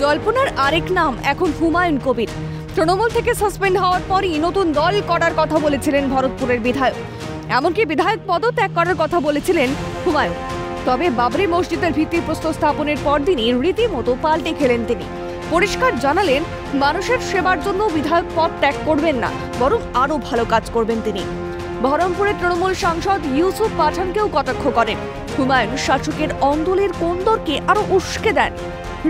জল্পনার আরেক নাম এখন হুমায়ুন কবির। তৃণমূল থেকে সাসপেন্ড হওয়ার পরই নতুন দল করার কথা বলেছিলেন ভরতপুরের বিধায়ক। এমনকি বিধায়ক পদও ত্যাগ করার কথা বলেছিলেন হুমায়ুন। তবে বাবরি মসজিদের ভিত্তিপ্রস্তর স্থাপনের পরদিনই রীতিমতো পাল্টে খেলেন তিনি। পরিষ্কার জানালেন, মানুষের সেবার জন্য বিধায়ক পদ ত্যাগ করবেন না, বরং আরও ভালো কাজ করবেন তিনি। বহরমপুরের তৃণমূল সাংসদ ইউসুফ পাঠানকেও কটাক্ষ করেন। হুমায়ুন শাসকের অন্দলের কোন্দরকে আরো উস্কে দেন।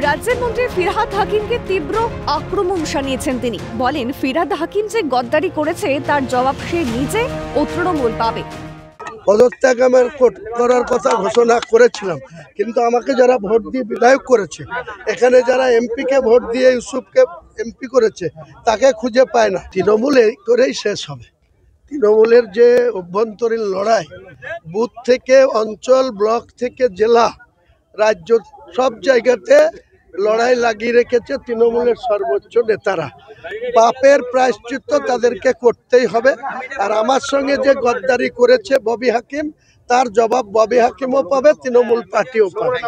রাজ্যের মন্ত্রী ফিরহাদ হাকিমকে তীব্র আক্রমণ শানিয়েছেন তিনি। বলেন, ফিরহাদ হাকিম যে গদ্দারি করেছে তার জবাব সে নিজে ও তৃণমূল পাবে। পদত্যাগ আমার করার কথা ঘোষণা করেছিলাম, কিন্তু আমাকে যারা ভোট দিয়ে বিধায়ক করেছে, এখানে যারা এমপিকে ভোট দিয়ে ইউসুফকে এমপি করেছে, তাকে খুঁজে পায় না। তৃণমূল এই করেই শেষ হবে। তৃণমূলের যে অভ্যন্তরীণ লড়াই, বুথ থেকে অঞ্চল, ব্লক থেকে জেলা, রাজ্য, সব জায়গাতে লড়াই লাগিয়ে রেখেছে তৃণমূলের সর্বোচ্চ নেতারা। পাপের প্রায়শ্চিত্ত তাদেরকে করতেই হবে। আর আমার সঙ্গে যে গদ্দারি করেছে ববি হাকিম, তার জবাব ববি হাকিমও পাবে, তৃণমূল পার্টিও পাবে।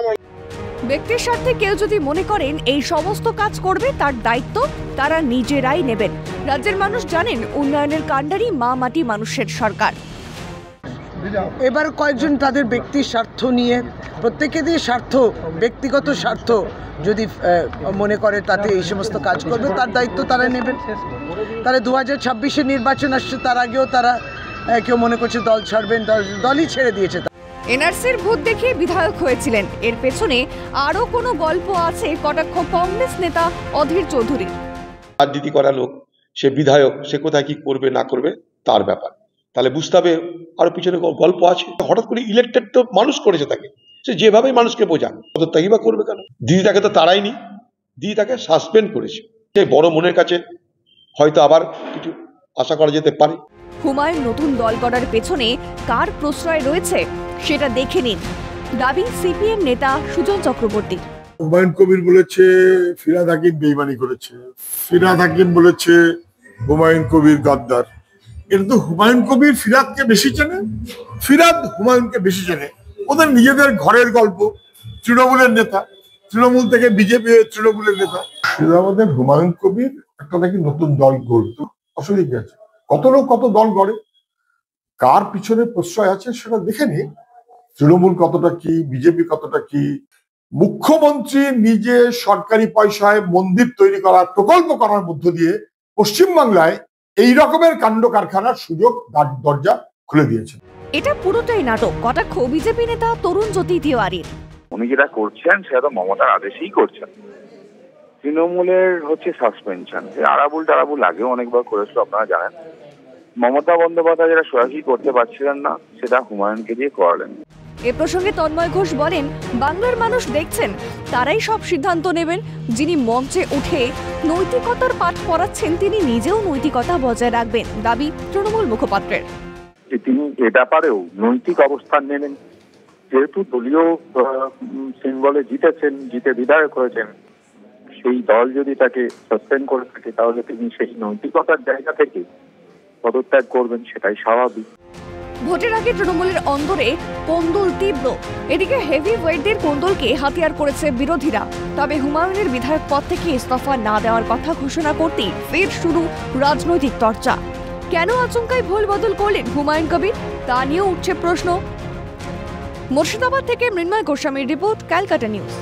ব্যক্তির স্বার্থে কেউ যদি মনে করেন এই সমস্ত কাজ করবে, তার দায়িত্ব তারা নিজেরাই নেবেন। রাজ্যের মানুষ জানেন, উন্নয়নের কাণ্ডারি মা মাটি মানুষের সরকার। এবার কয়েকজন তাদের ব্যক্তির স্বার্থ নিয়ে, প্রত্যেকেরই স্বার্থ, ব্যক্তিগত স্বার্থ যদি মনে করে তাতে এই সমস্ত কাজ করবে, তার দায়িত্ব তারা নেবেন। তারা 2026-এ নির্বাচন আসছে, তার আগেও তারা কেউ মনে করছে দল ছাড়বেন, দলই ছেড়ে দিয়েছে। এনআরসির ভূত দেখিয়ে বিধায়ক হয়েছিলেন, এর পেছনে আরও কোনো গল্প আছে কটাক্ষ কংগ্রেস নেতা অধীর চৌধুরী। রাজনীতি করা লোক, সে বিধায়ক, সে কোথায় কি করবে না করবে তার ব্যাপার। তাহলে বুঝতে হবে আরো পিছনে গল্প আছে। হঠাৎ করে ইলেক্টেড তো মানুষ করেছে তাকে, সে যেভাবে মানুষকে বোঝান, পদত্যাগই বা করবে কেন? দিদিটাকে তো তারাইনি, দিদিটাকে সাসপেন্ড করেছে। সে বড় মনের কাছে হয়তো আবার কিছু আশা করা যেতে পারে। হুমায়ুন নতুন দল গড়ার পেছনে কার প্রশ্রয় রয়েছে সেটা দেখে নিন। দাবি সিপিএম নেতা সুজন চক্রবর্তী। হুমায়ুন কবির বলেছে ফিরহাদ হাকিম বেইমানি করেছে, ফিরহাদ হাকিম বলেছে হুমায়ুন কবির গদ্দার। কিন্তু হুমায়ুন কবির ফিরহাদকে বেশি চেনে, ফিরহাদ হুমায়ুনকে বেশি চেনে। ওদের নিজেদের ঘরের গল্প। তৃণমূলের নেতা, তৃণমূল থেকে বিজেপি তৃণমূলের নেতা। আমাদের হুমায়ুন কবির একটা নাকি নতুন দল গড়ত, অসুবিধা আছে। কত লোক কত দল গড়ে, কার পিছনে প্রশ্রয় আছে সেটা দেখে নি। তৃণমূল কতটা কি, বিজেপি কতটা কি। মুখ্যমন্ত্রী নিজে সরকারি পয়সায় মন্দির তৈরি করার প্রকল্প করার মধ্য দিয়ে পশ্চিমবাংলায় এই রকমের কাণ্ড কারখানার সুযোগ দরজা খুলে দিয়েছে। এটা পুরোটাই নাটক, কটাক্ষ বিজেপি নেতা তরুণ জ্যোতি তিওয়ারির। উনি যেটা করছেন সেটা তো মমতার আদেশেই করছেন। তৃণমূলের হচ্ছে সাসপেনশন, আরাবুল আগেও অনেকবার করেছিল, আপনারা জানেন। মমতা বন্দ্যোপাধ্যায় যেটা সরাসরি করতে পারছিলেন না, সেটা হুমায়ুনকে দিয়ে করালেন। এ প্রসঙ্গে তন্ময় ঘোষ বলেন, বাংলার মানুষ দেখছেন, তারাই সব সিদ্ধান্ত নেবেন। যিনি মঞ্চে উঠে নৈতিকতার পাঠ পড়াচ্ছেন, তিনি নিজেও নৈতিকতা বজায় রাখবেন, দাবি তৃণমূল মুখপাত্রের। তিনি এ ব্যাপারেও নৈতিক অবস্থান নেবেন। যেহেতু দলীয় সিম্বলে জিতেছেন, জিতে বিধায়ক হয়েছেন, সেই দল যদি তাকে সাসপেন্ড করে থাকে, তাহলে তিনি সেই নৈতিকতার জায়গা থেকে পদত্যাগ করবেন, সেটাই স্বাভাবিক। ভোটের আগে তৃণমূলের অন্দরে কোন্দল তীব্র। এদিকে হেভি ওয়েটদের কোন্দলকে হাতিয়ার করেছে বিরোধীরা। তবে হুমায়ুনের বিধায়ক পদ থেকে ইস্তফা না দেওয়ার কথা ঘোষণা করতেই ফের শুরু রাজনৈতিক চর্চা। কেন আচমকাই ভুল বদল করলেন হুমায়ুন কবির, তা নিয়েও উঠছে প্রশ্ন। মুর্শিদাবাদ থেকে মৃন্ময় গোস্বামীর রিপোর্ট, ক্যালকাটা নিউজ।